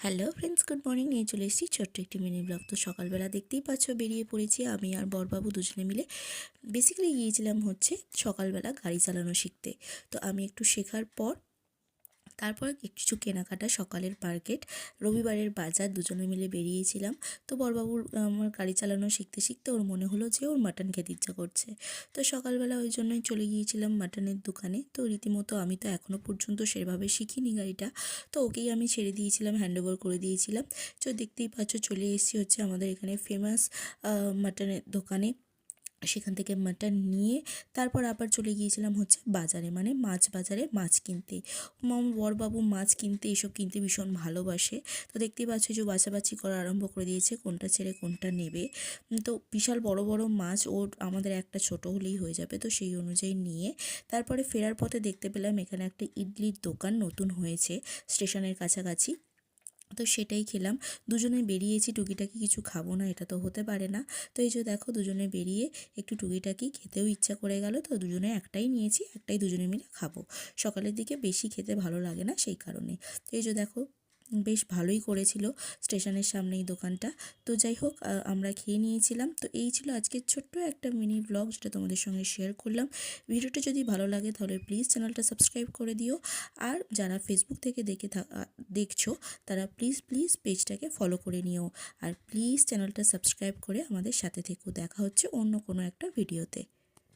Hello friends, good morning. নিয়ে চলে এসেছি ছোট্ট একটি মিনি ব্লগ। তো সকালবেলা দেখতেই পাচ্ছ বেরিয়ে পড়েছি আমি আর বরবাবু দুজনে মিলে। বেসিক্যালি গিয়েছিলাম হচ্ছে সকালবেলা গাড়ি চালানো শিখতে। তো আমি একটু শেখার পর তারপর কিছু কেনাকাটা, সকালের মার্কেট, রবিবারের বাজার দুজনে মিলে বেরিয়েছিলাম। তো বড়বাবুর আমার গাড়ি চালানো শিখতে শিখতে ওর মনে হলো যে ওর মাটন খেতে ইচ্ছা করছে। তো সকালবেলা ওই জন্যই চলে গিয়েছিলাম মাটনের দোকানে। তো রীতিমতো আমি তো এখনও পর্যন্ত সেভাবে শিখিনি গাড়িটা, তো ওকেই আমি ছেড়ে দিয়েছিলাম, হ্যান্ড ওভার করে দিয়েছিলাম। তো দেখতেই পাচ্ছ চলে এসেছি হচ্ছে আমাদের এখানে ফেমাস মাটনের দোকানে। সেখান থেকে মাটন নিয়ে তারপর আবার চলে গিয়েছিলাম হচ্ছে বাজারে, মানে মাছ বাজারে মাছ কিনতে। বড়বাবু মাছ কিনতে, এসব কিনতে ভীষণ ভালোবাসে। তো দেখতেই পাচ্ছ যে বাছাবাছি করা আরম্ভ করে দিয়েছে, কোনটা ছেড়ে কোনটা নেবে। তো বিশাল বড় বড় মাছ, ওর আমাদের একটা ছোট হলেই হয়ে যাবে। তো সেই অনুযায়ী নিয়ে তারপরে ফেরার পথে দেখতে পেলাম এখানে একটা ইডলির দোকান নতুন হয়েছে স্টেশনের কাছাকাছি। তো সেটাই খেলাম। দুজনে বেরিয়েছি, টুকিটাকি কিছু খাবো না এটা তো হতে পারে না। তো এই যে দেখো দুজনে বেরিয়ে একটু টুকিটাকি খেতেও ইচ্ছা করে গেল। তো দুজনে একটাই নিয়েছি, একটাই দুজনে মিলে খাবো। সকালের দিকে বেশি খেতে ভালো লাগে না সেই কারণে। তো এই যে দেখো বেশ ভালোই করেছিল স্টেশনের সামনেই দোকানটা। তো যাই হোক আমরা খেয়ে নিয়েছিলাম। তো এই ছিল আজকের ছোট্ট একটা মিনি ব্লগ, যেটা তোমাদের সঙ্গে শেয়ার করলাম। ভিডিওটা যদি ভালো লাগে তাহলে প্লিজ চ্যানেলটা সাবস্ক্রাইব করে দিও। আর যারা ফেসবুক থেকে দেখছো তারা প্লিজ পেজটাকে ফলো করে নিও। আর প্লিজ চ্যানেলটা সাবস্ক্রাইব করে আমাদের সাথে থেকো। দেখা হচ্ছে অন্য কোনো একটা ভিডিওতে।